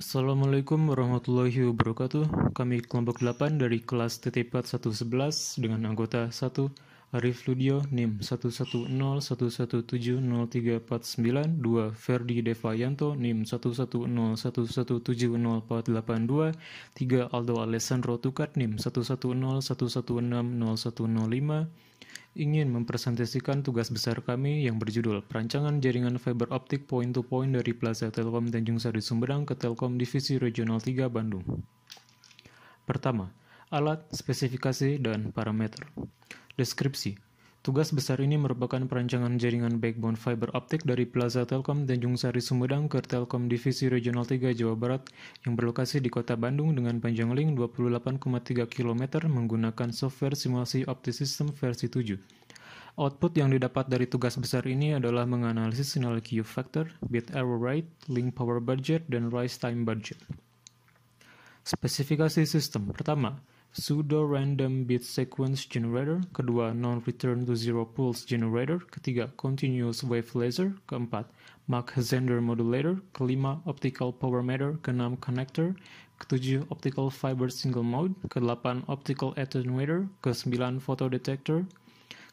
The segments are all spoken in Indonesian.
Assalamualaikum warahmatullahi wabarakatuh. Kami kelompok 8 dari kelas TT4 111 dengan anggota 1 Arif Ludio NIM 11011703492, 2 Ferdi Devayanto NIM 11011704882, 3 Aldo Alessandro Tukat NIM 11011601005 ingin mempresentasikan tugas besar kami yang berjudul Perancangan Jaringan Fiber Optik Point-to-Point dari Plaza Telkom Tanjung Sari Sumedang ke Telkom Divisi Regional 3 Bandung. Pertama, alat, spesifikasi, dan parameter. Deskripsi. Tugas besar ini merupakan perancangan jaringan backbone fiber optik dari Plaza Telkom Tanjung Sari Sumedang ke Telkom Divisi Regional 3 Jawa Barat yang berlokasi di Kota Bandung dengan panjang link 28,3 km menggunakan software simulasi OptiSystem versi 7. Output yang didapat dari tugas besar ini adalah menganalisis sinyal Q factor, bit error rate, link power budget, dan rise time budget. Spesifikasi sistem. Pertama, pseudo random bit sequence generator. Kedua, non-return to zero pulse generator. Ketiga, continuous wave laser. Keempat, Mach-Zehnder modulator. Kelima, optical power meter. Keenam, connector. Ketujuh, optical fiber single mode. Kedelapan, optical attenuator. Kesembilan, photodetector.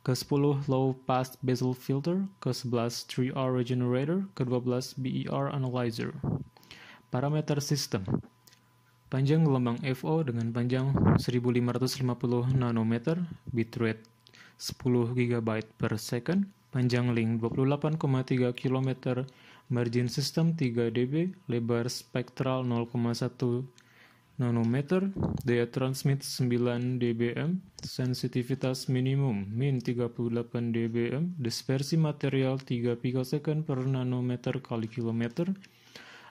Ke-10 low pass basal filter. Ke-11 3R regenerator. Ke-12 BER analyzer. Parameter sistem. Panjang gelombang FO dengan panjang 1550 nanometer, bitrate 10 GB per second, panjang link 28,3 km, margin system 3 dB, lebar spektral 0,1 nanometer, daya transmit 9 dBm, sensitivitas minimum min 38 dBm, dispersi material 3 pikosecond per nanometer kali kilometer,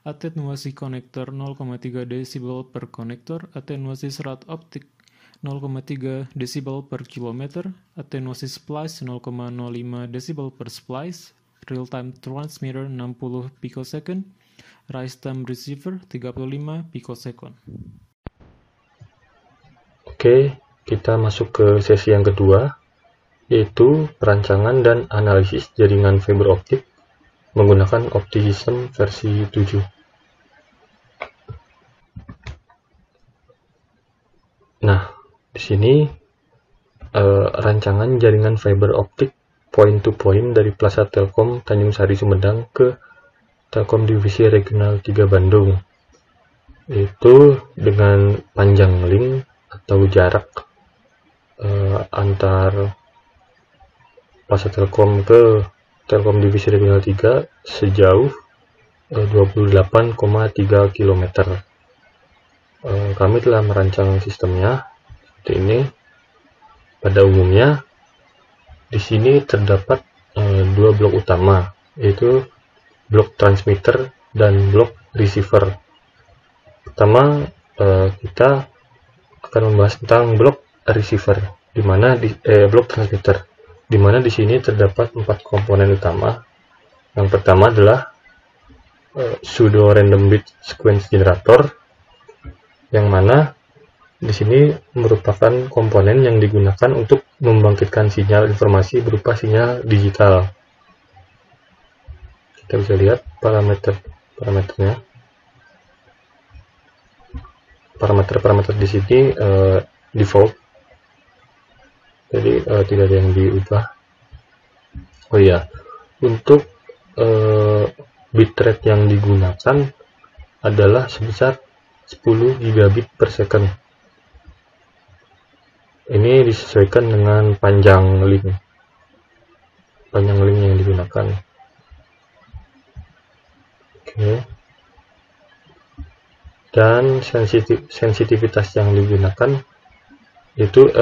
atenuasi konektor 0,3 desibel per konektor, atenuasi serat optik 0,3 desibel per kilometer, atenuasi splice 0,05 desibel per splice, real-time transmitter 60 pikosecond, rise time receiver 35 pikosecond. Oke, kita masuk ke sesi yang kedua, yaitu perancangan dan analisis jaringan fiber optik menggunakan OptiSystem versi 7. Nah, di sini rancangan jaringan fiber optik point-to-point dari Plaza Telkom Tanjung Sari Sumedang ke Telkom Divisi Regional 3 Bandung, yaitu dengan panjang link atau jarak antar Plaza Telkom ke Telkom Divisi Regional 3 sejauh 28,3 km. Kami telah merancang sistemnya seperti ini. Pada umumnya, di sini terdapat dua blok utama, yaitu blok transmitter dan blok receiver. Pertama, kita akan membahas tentang blok receiver, di mana blok transmitter, di mana di sini terdapat 4 komponen utama. Yang pertama adalah pseudo random bit sequence generator, yang mana di sini merupakan komponen yang digunakan untuk membangkitkan sinyal informasi berupa sinyal digital. Kita bisa lihat parameternya. Parameter di sini default, jadi tidak ada yang diubah. Oh iya, untuk bitrate yang digunakan adalah sebesar 10 gigabit per second. Ini disesuaikan dengan panjang link yang digunakan. Oke. Dan sensitivitas yang digunakan itu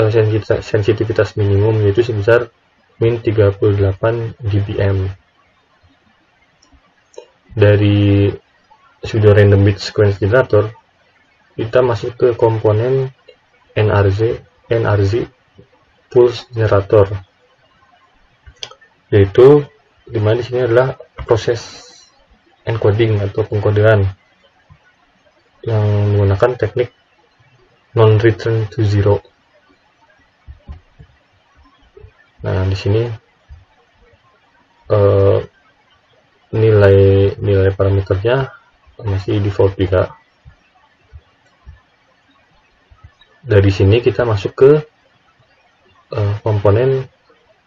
sensitivitas minimum, yaitu sebesar min 38 dBm. Dari pseudo random bit sequence generator, kita masuk ke komponen NRZ pulse generator, yaitu dimana di sini adalah proses encoding atau pengkodean yang menggunakan teknik non-return to zero. Nah, di sini nilai parameternya masih default juga. dari sini kita masuk ke komponen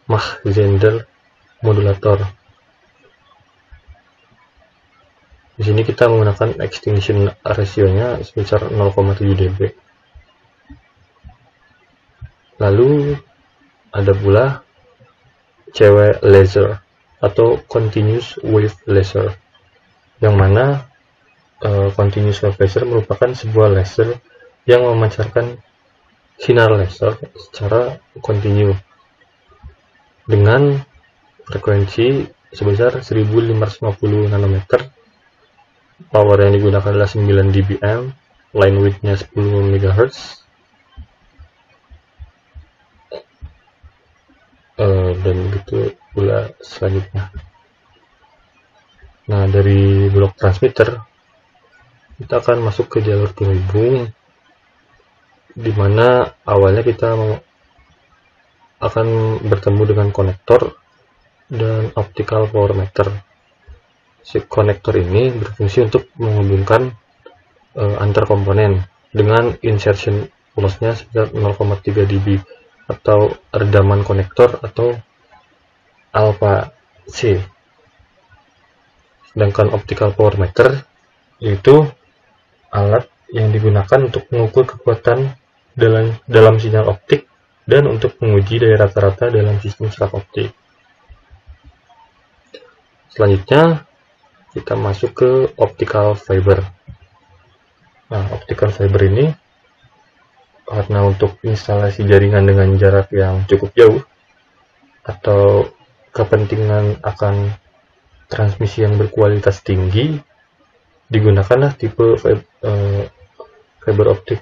Mach-Zehnder modulator. Di sini kita menggunakan extinction ratio-nya sebesar 0,7 dB. Lalu ada pula CW laser atau continuous wave laser, yang mana continuous wave laser merupakan sebuah laser yang memancarkan sinar laser secara kontinu dengan frekuensi sebesar 1550 nanometer. Power yang digunakan adalah 9 dBm, line width-nya 10 MHz, dan begitu pula selanjutnya. Nah, dari blok transmitter kita akan masuk ke jalur penghubung, di mana awalnya kita akan bertemu dengan konektor dan optical power meter. Si konektor ini berfungsi untuk menghubungkan antar komponen dengan insertion loss-nya sekitar 0,3 dB atau redaman konektor atau alpha C. Sedangkan optical power meter yaitu alat yang digunakan untuk mengukur kekuatan dalam sinyal optik dan untuk menguji daya rata-rata dalam sistem serap optik. Selanjutnya kita masuk ke optical fiber. Nah, optical fiber ini karena untuk instalasi jaringan dengan jarak yang cukup jauh atau kepentingan akan transmisi yang berkualitas tinggi, digunakanlah tipe fiber optic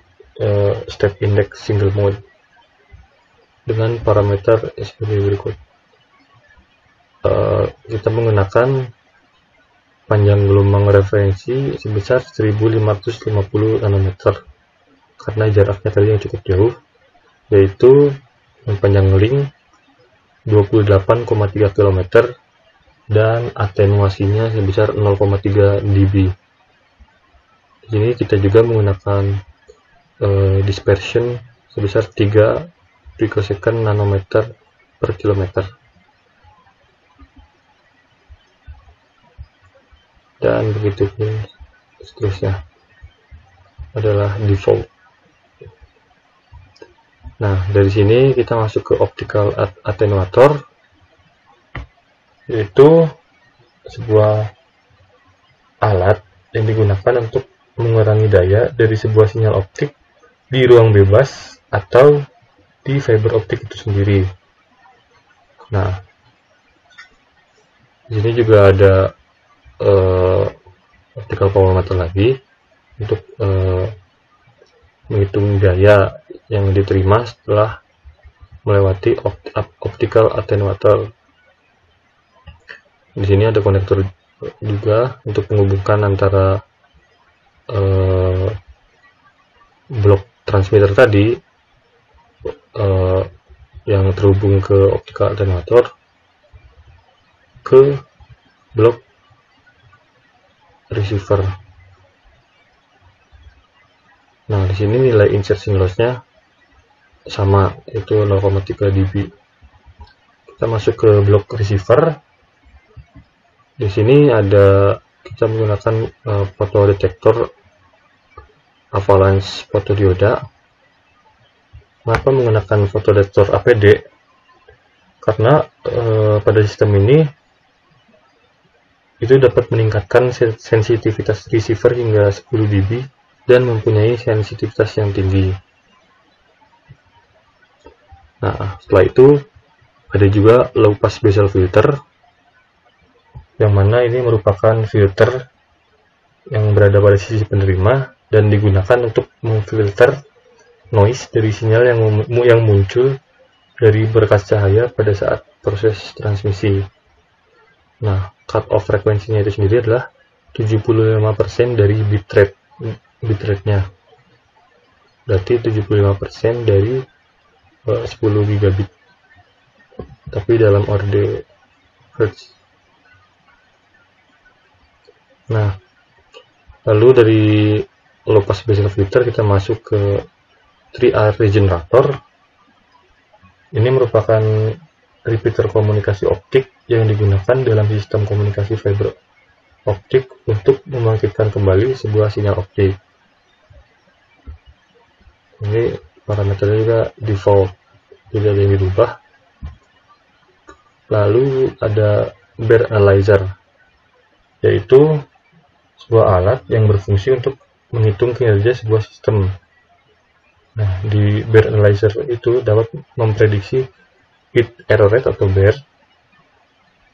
step index single mode dengan parameter sebagai berikut. Kita menggunakan panjang gelombang referensi sebesar 1550 nanometer karena jaraknya tadi yang cukup jauh, yaitu panjang link 28,3 km dan atenuasinya sebesar 0,3 dB. Di sini kita juga menggunakan dispersion sebesar 3 picosecond nanometer per kilometer. Dan begitu pun seterusnya adalah default. Nah, dari sini kita masuk ke optical attenuator, yaitu sebuah alat yang digunakan untuk mengurangi daya dari sebuah sinyal optik di ruang bebas atau di fiber optik itu sendiri. Nah, di sini juga ada optical power meter lagi untuk menghitung daya yang diterima setelah melewati optical attenuator. Di sini ada konektor juga untuk menghubungkan antara blok transmitter tadi yang terhubung ke optical attenuator ke blok receiver. Nah, di sini nilai insertion loss-nya sama, yaitu 0,3 dB. Kita masuk ke blok receiver. Di sini ada kita menggunakan fotodetektor avalanche fotodioda. Kenapa menggunakan fotodetektor APD? Karena pada sistem ini itu dapat meningkatkan sensitivitas receiver hingga 10 dB dan mempunyai sensitivitas yang tinggi. Nah, setelah itu ada juga low pass basal filter, yang mana ini merupakan filter yang berada pada sisi penerima dan digunakan untuk memfilter noise dari sinyal yang muncul dari berkas cahaya pada saat proses transmisi. Nah, cut off frekuensinya itu sendiri adalah 75% dari bitrate-nya. Berarti 75% dari 10 gigabit. Tapi dalam orde hertz. Nah, lalu dari low pass basal filter kita masuk ke 3R regenerator. Ini merupakan repeater komunikasi optik yang digunakan dalam sistem komunikasi fiber optik untuk membangkitkan kembali sebuah sinyal optik. Ini parameternya juga default, tidak ada yang dirubah. Lalu ada Bair Analyzer, yaitu sebuah alat yang berfungsi untuk menghitung kinerja sebuah sistem. Nah, di Bair Analyzer itu dapat memprediksi bit error rate atau BER,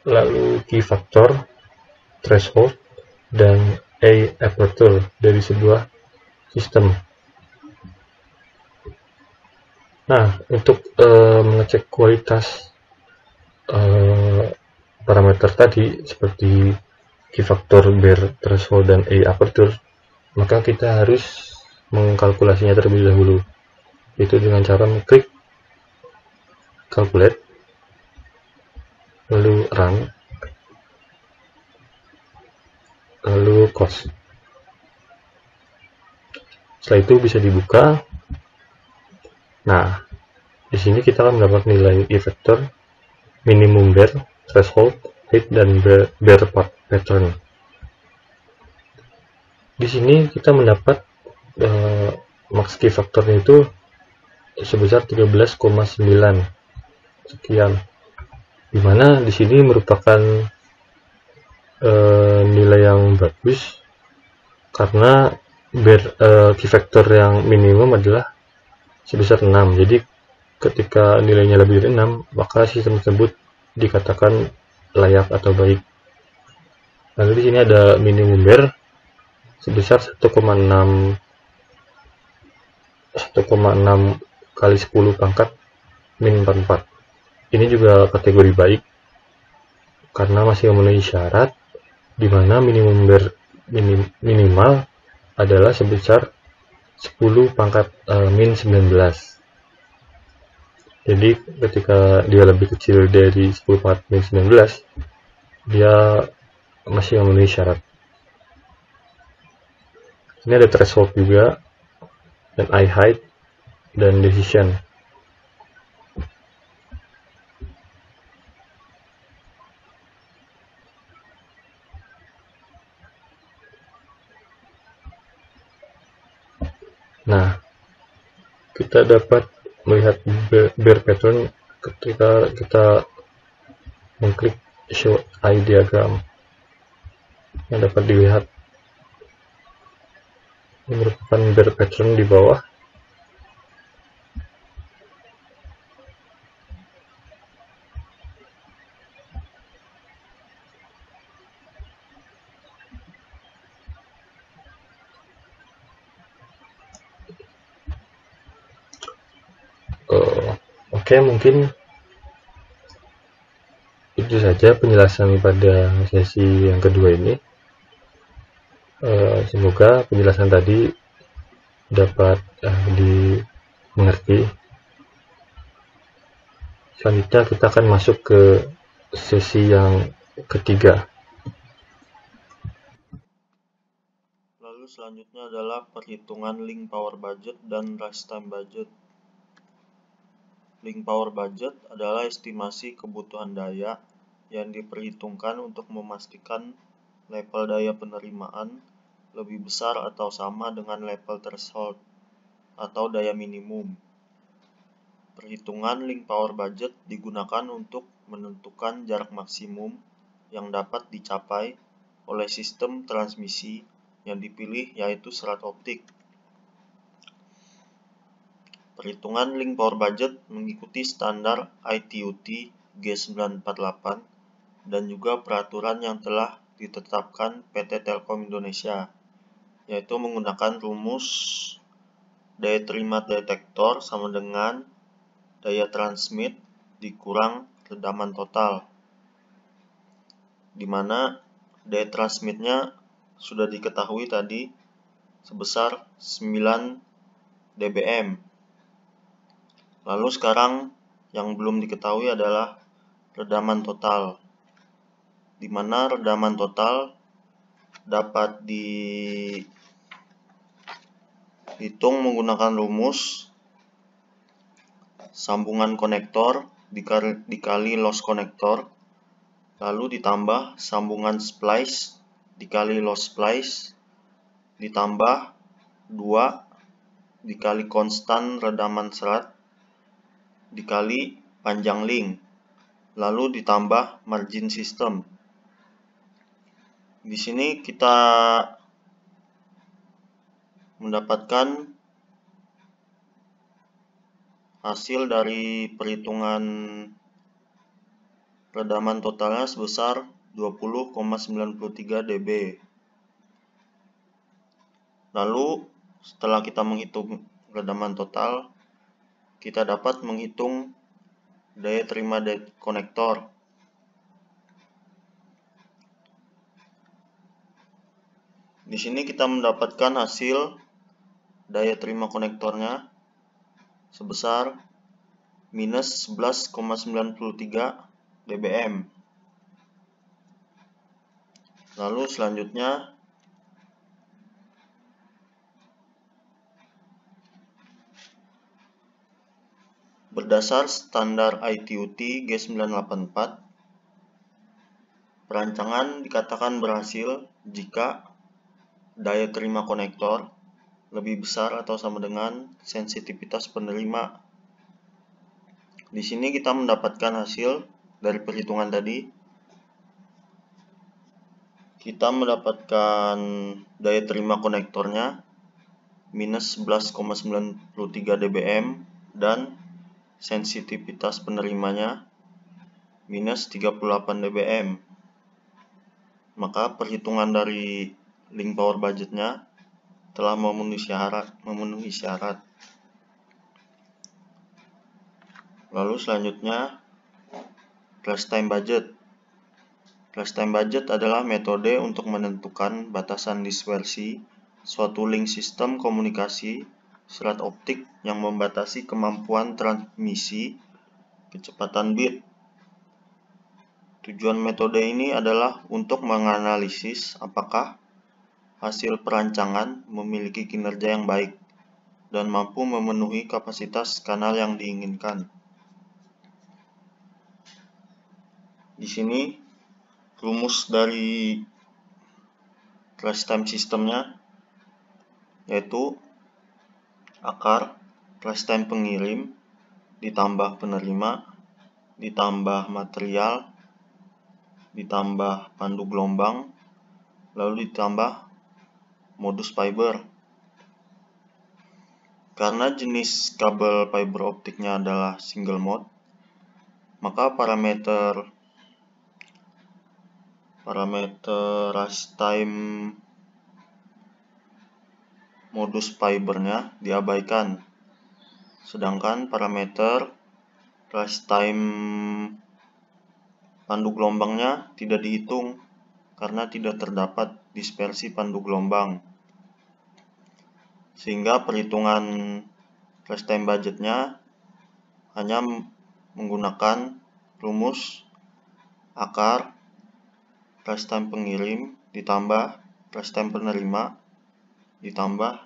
lalu key factor, threshold, dan A aperture dari sebuah sistem. Nah, untuk mengecek kualitas parameter tadi seperti key factor, BER, threshold, dan A aperture, maka kita harus mengkalkulasinya terlebih dahulu, yaitu dengan cara mengklik calculate, lalu run, lalu cost. Setelah itu bisa dibuka. Nah, di sini kita akan mendapat nilai E vector, minimum BER, threshold, height, dan BER pattern. Di sini kita mendapat max key factornya itu sebesar 13,9 sekian, dimana di sini merupakan nilai yang bagus karena key factor yang minimum adalah sebesar 6. Jadi ketika nilainya lebih dari 6, maka sistem tersebut dikatakan layak atau baik. Lalu di sini ada minimum BER sebesar 1,6 kali 10 pangkat min 44. Ini juga kategori baik karena masih memenuhi syarat di mana minimum BER minimal adalah sebesar 10 pangkat min 19. Jadi ketika dia lebih kecil dari 10 pangkat min 19, dia masih memenuhi syarat. Ini ada threshold juga, dan eye height, dan decision. Nah, kita dapat melihat BER pattern ketika kita mengklik show eye diagram yang dapat dilihat. Ini merupakan BER pattern di bawah. Oke, mungkin itu saja penjelasan pada sesi yang kedua ini. Semoga penjelasan tadi dapat dimengerti. Selanjutnya kita akan masuk ke sesi yang ketiga. Lalu selanjutnya adalah perhitungan link power budget dan rest time budget. Link power budget adalah estimasi kebutuhan daya yang diperhitungkan untuk memastikan level daya penerimaan lebih besar atau sama dengan level threshold atau daya minimum. Perhitungan link power budget digunakan untuk menentukan jarak maksimum yang dapat dicapai oleh sistem transmisi yang dipilih, yaitu serat optik. Perhitungan link power budget mengikuti standar ITU-T G948 dan juga peraturan yang telah ditetapkan PT Telkom Indonesia, yaitu menggunakan rumus daya terima detektor sama dengan daya transmit dikurang redaman total, di mana daya transmitnya sudah diketahui tadi sebesar 9 dBm. Lalu sekarang yang belum diketahui adalah redaman total, di mana redaman total dapat dihitung menggunakan rumus sambungan konektor dikali loss konektor, lalu ditambah sambungan splice dikali loss splice, ditambah 2 dikali konstan redaman serat dikali panjang link, lalu ditambah margin system. Di sini kita mendapatkan hasil dari perhitungan redaman totalnya sebesar 20,93 dB. Lalu setelah kita menghitung redaman total, kita dapat menghitung daya terima konektor. Di sini kita mendapatkan hasil daya terima konektornya sebesar minus 11,93 dBm. Lalu selanjutnya berdasar standar ITUT G984, perancangan dikatakan berhasil jika daya terima konektor lebih besar atau sama dengan sensitivitas penerima. Di sini kita mendapatkan hasil dari perhitungan tadi. Kita mendapatkan daya terima konektornya minus 11,93 dBm dan sensitivitas penerimanya minus 38 dBm. Maka perhitungan dari link power budgetnya telah memenuhi syarat. Lalu selanjutnya flash time budget. Flash time budget adalah metode untuk menentukan batasan dispersi suatu link sistem komunikasi serat optik yang membatasi kemampuan transmisi kecepatan bit. Tujuan metode ini adalah untuk menganalisis apakah hasil perancangan memiliki kinerja yang baik dan mampu memenuhi kapasitas kanal yang diinginkan. Di sini rumus dari flash time sistemnya yaitu akar flash time pengirim ditambah penerima ditambah material ditambah pandu gelombang lalu ditambah modus fiber. Karena jenis kabel fiber optiknya adalah single mode, maka parameter rush time modus fibernya diabaikan, sedangkan parameter rush time pandu gelombangnya tidak dihitung karena tidak terdapat dispersi pandu gelombang, sehingga perhitungan flash time budgetnya hanya menggunakan rumus akar flash time pengirim ditambah flash time penerima ditambah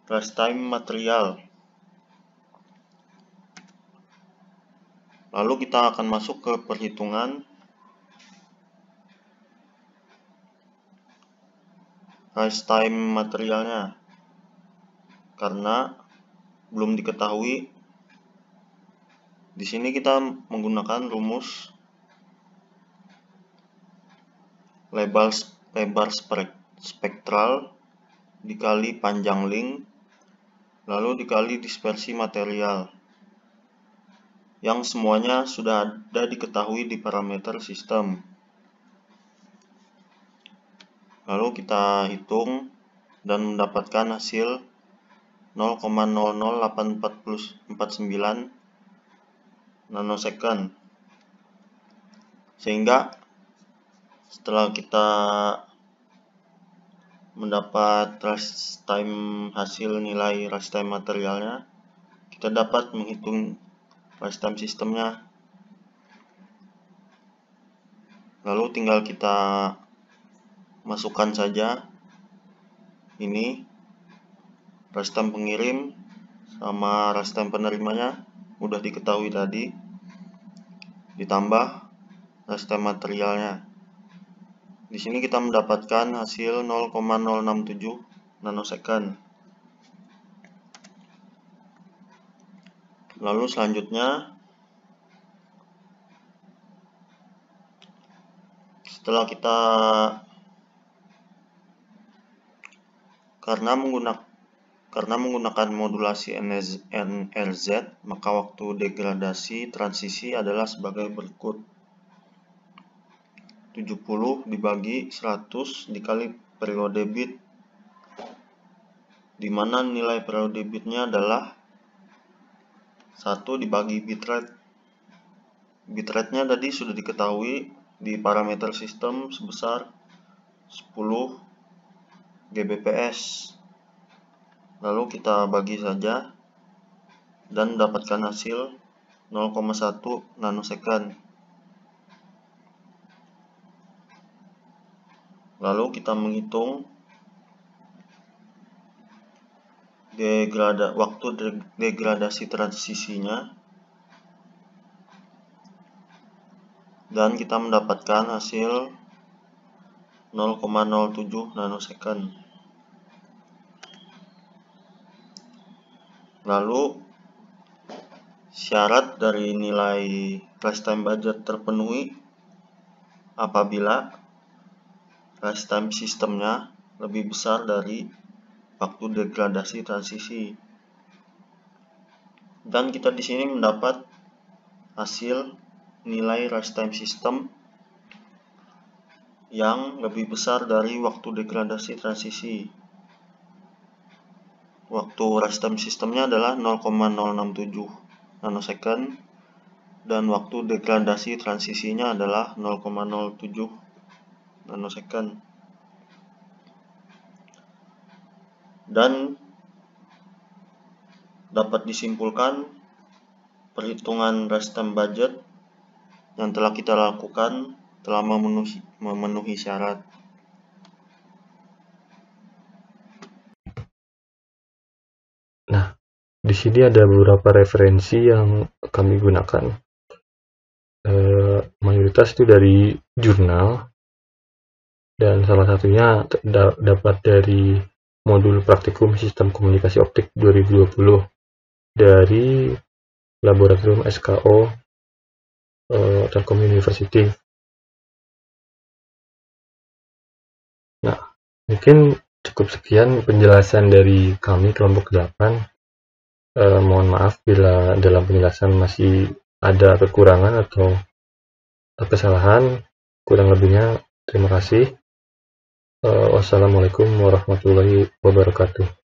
flash time material. Lalu kita akan masuk ke perhitungan flash time materialnya. Karena belum diketahui, di sini kita menggunakan rumus lebar spektral dikali panjang link lalu dikali dispersi material yang semuanya sudah ada diketahui di parameter sistem. Lalu kita hitung dan mendapatkan hasil 0,00849 nanosecond. Sehingga setelah kita mendapat rush time hasil nilai rush time materialnya, kita dapat menghitung rush time sistemnya. Lalu tinggal kita masukkan saja ini rush time pengirim sama rush time penerimanya udah diketahui tadi, ditambah lifetime materialnya. Di sini kita mendapatkan hasil 0,067 nanosecond. Lalu selanjutnya, setelah kita karena menggunakan modulasi NRZ, maka waktu degradasi transisi adalah sebagai berikut: 70 dibagi 100 dikali periode bit, di mana nilai periode bitnya adalah 1 dibagi bitrate. Bitrate-nya tadi sudah diketahui di parameter sistem sebesar 10 Gbps. Lalu kita bagi saja dan mendapatkan hasil 0,1 nanosecond. Lalu kita menghitung waktu degradasi transisinya, dan kita mendapatkan hasil 0,07 nanosecond. Lalu syarat dari nilai lifetime budget terpenuhi apabila lifetime sistemnya lebih besar dari waktu degradasi transisi. Dan kita di sini mendapat hasil nilai lifetime system yang lebih besar dari waktu degradasi transisi. Waktu lifetime sistemnya adalah 0,067 nanosecond dan waktu degradasi transisinya adalah 0,07 nanosecond. Dan dapat disimpulkan perhitungan lifetime budget yang telah kita lakukan telah memenuhi syarat. Nah, di sini ada beberapa referensi yang kami gunakan. Mayoritas itu dari jurnal, dan salah satunya dapat dari modul praktikum Sistem Komunikasi Optik 2020 dari Laboratorium SKO Telkom University. Nah, mungkin cukup sekian penjelasan dari kami kelompok 8. Mohon maaf bila dalam penjelasan masih ada kekurangan atau kesalahan. Kurang lebihnya terima kasih. Wassalamualaikum warahmatullahi wabarakatuh.